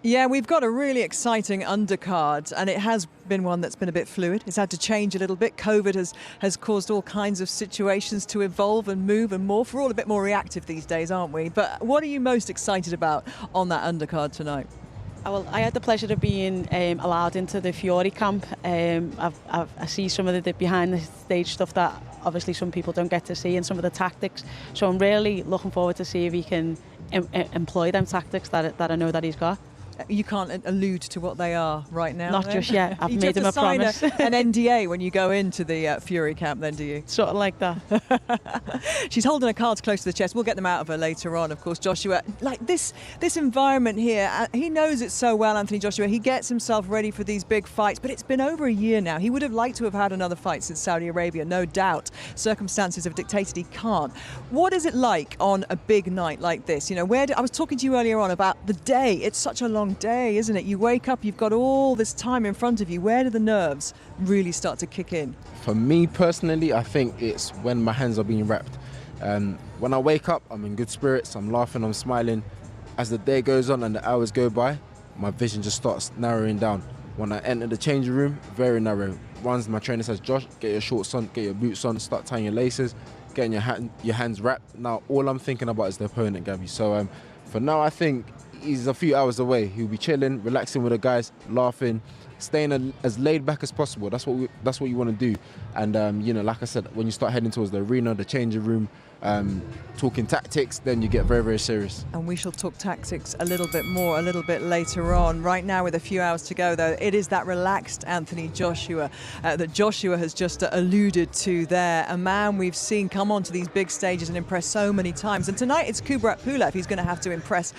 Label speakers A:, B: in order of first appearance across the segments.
A: Yeah, we've got a really exciting undercard, and it has been one that's been a bit fluid. It's had to change a little bit. COVID has caused all kinds of situations to evolve and move and morph. We're all a bit more reactive these days, aren't we? But what are you most excited about on that undercard tonight?
B: Well, I had the pleasure of being allowed into the Fury camp. I see some of the behind the stage stuff that obviously some people don't get to see, and some of the tactics. So I'm really looking forward to see if he can employ them tactics that I know that he's got.
A: You can't allude to what they are right now.
B: Not
A: then?
B: just yet. I've made him a promise.
A: An NDA when you go into the Fury camp, then, do you?
B: Sort of like that.
A: She's holding her cards close to the chest. We'll get them out of her later on, of course. Joshua, like this environment here, he knows it so well, Anthony Joshua. He gets himself ready for these big fights, but it's been over a year now. He would have liked to have had another fight since Saudi Arabia, no doubt. Circumstances have dictated he can't. What is it like on a big night like this? You know, I was talking to you earlier on about the day. It's such a long day, isn't it? You wake up, you've got all this time in front of you. Where do the nerves really start to kick in?
C: For me personally, I think it's when my hands are being wrapped. When I wake up, I'm in good spirits, I'm laughing, I'm smiling. As the day goes on and the hours go by, my vision just starts narrowing down. When I enter the changing room, very narrow. My trainer says, Josh, get your shorts on, get your boots on, start tying your laces, getting your hands wrapped. Now, all I'm thinking about is the opponent, Gabby. So for now, I think he's a few hours away. He'll be chilling, relaxing with the guys, laughing, staying as laid back as possible. That's what you want to do. And you know, like I said, when you start heading towards the arena, the changing room, talking tactics, then you get very, very serious.
A: And we shall talk tactics a little bit more a little bit later on. Right now, with a few hours to go, though, it is that relaxed Anthony Joshua that Joshua has just alluded to there. A man we've seen come onto these big stages and impress so many times. And tonight it's Kubrat Pulev he's going to have to impress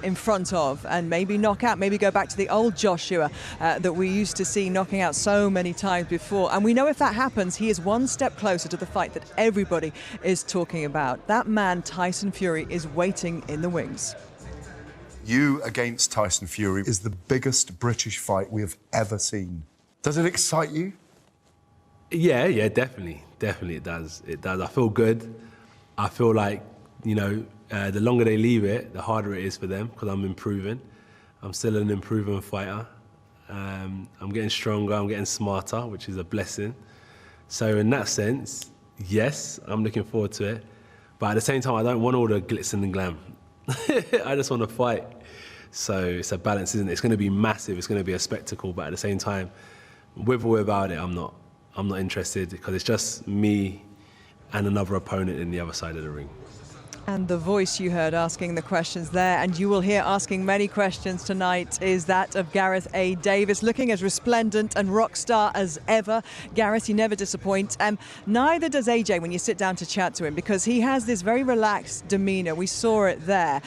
A: in front of, and maybe knock out, maybe go back to the old Joshua that we used to see knocking out so many times before. And we know if that happens, he is one step closer to the fight that everybody is talking about. That man, Tyson Fury, is waiting in the wings.
D: You against Tyson Fury is the biggest British fight we have ever seen. Does it excite you?
E: Yeah, definitely it does. It does. I feel good. I feel like, you know, the longer they leave it, the harder it is for them, because I'm improving. I'm still an improving fighter. I'm getting stronger, I'm getting smarter, which is a blessing. So in that sense, yes, I'm looking forward to it. But at the same time, I don't want all the glitz and glam. I just want to fight. So it's a balance, isn't it? It's going to be massive, it's going to be a spectacle, but at the same time, with or without it, I'm not interested, because it's just me and another opponent in the other side of the ring.
A: And the voice you heard asking the questions there, and you will hear asking many questions tonight, is that of Gareth A. Davis, looking as resplendent and rock star as ever. Gareth, you never disappoint. Neither does AJ when you sit down to chat to him, because he has this very relaxed demeanour. We saw it there.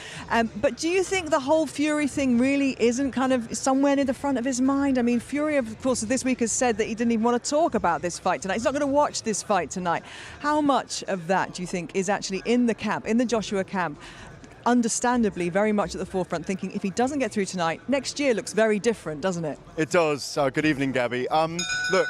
A: But do you think the whole Fury thing really isn't kind of somewhere near the front of his mind? I mean, Fury, of course, this week has said that he didn't even want to talk about this fight tonight. He's not going to watch this fight tonight. How much of that do you think is actually in the camp, in the Joshua camp, understandably very much at the forefront, thinking if he doesn't get through tonight, next year looks very different, doesn't it?
D: It does. Good evening, Gabby. Look,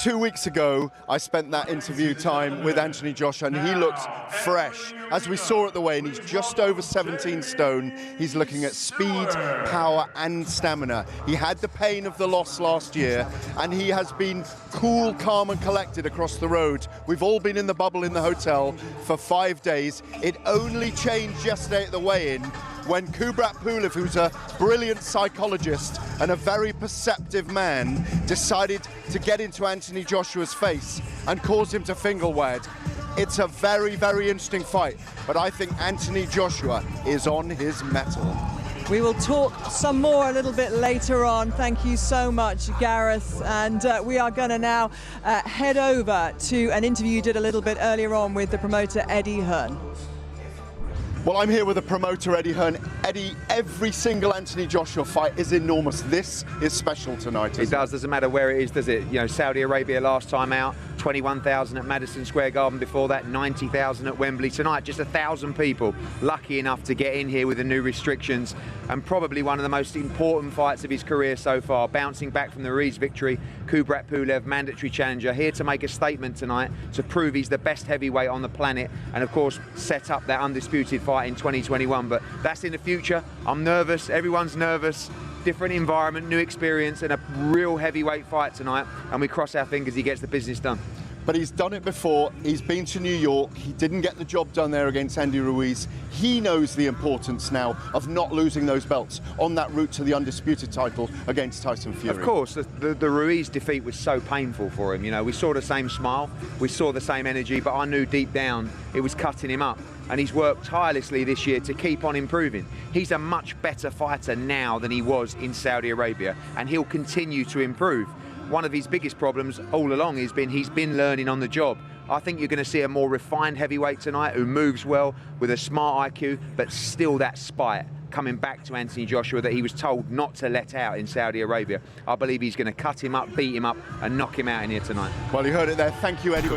D: 2 weeks ago, I spent that interview time with Anthony Joshua, and he looks fresh. As we saw at the weigh-in, he's just over 17 stone. He's looking at speed, power, and stamina. He had the pain of the loss last year, and he has been cool, calm, and collected across the road. We've all been in the bubble in the hotel for 5 days. It only changed yesterday at the weigh-in when Kubrat Pulev, who's a brilliant psychologist and a very perceptive man, decided to get into Anthony Joshua's face and cause him to finger wag. It's a very, very interesting fight, but I think Anthony Joshua is on his mettle.
A: We will talk some more a little bit later on. Thank you so much, Gareth. And we are going to now head over to an interview you did a little bit earlier on with the promoter Eddie Hearn.
D: Well, I'm here with the promoter, Eddie Hearn. Eddie, every single Anthony Joshua fight is enormous. This is special tonight.
F: It doesn't matter where it is, does it? You know, Saudi Arabia last time out, 21,000 at Madison Square Garden. Before that, 90,000 at Wembley. Tonight, just 1,000 people lucky enough to get in here with the new restrictions, and probably one of the most important fights of his career so far. Bouncing back from the Reed's victory, Kubrat Pulev, mandatory challenger, here to make a statement tonight to prove he's the best heavyweight on the planet, and of course set up that undisputed fight in 2021. But that's in the future. I'm nervous, everyone's nervous, different environment, new experience, and a real heavyweight fight tonight. And we cross our fingers he gets the business done.
D: But he's done it before. He's been to New York. He didn't get the job done there against Andy Ruiz. He knows the importance now of not losing those belts on that route to the undisputed title against Tyson Fury.
F: Of course, the Ruiz defeat was so painful for him. You know, we saw the same smile, we saw the same energy, but I knew deep down it was cutting him up. And he's worked tirelessly this year to keep on improving. He's a much better fighter now than he was in Saudi Arabia, and he'll continue to improve. One of his biggest problems all along has been he's been learning on the job. I think you're going to see a more refined heavyweight tonight who moves well with a smart IQ, but still that spite coming back to Anthony Joshua that he was told not to let out in Saudi Arabia. I believe he's going to cut him up, beat him up, and knock him out in here tonight.
D: Well, you heard it there. Thank you, Eddie.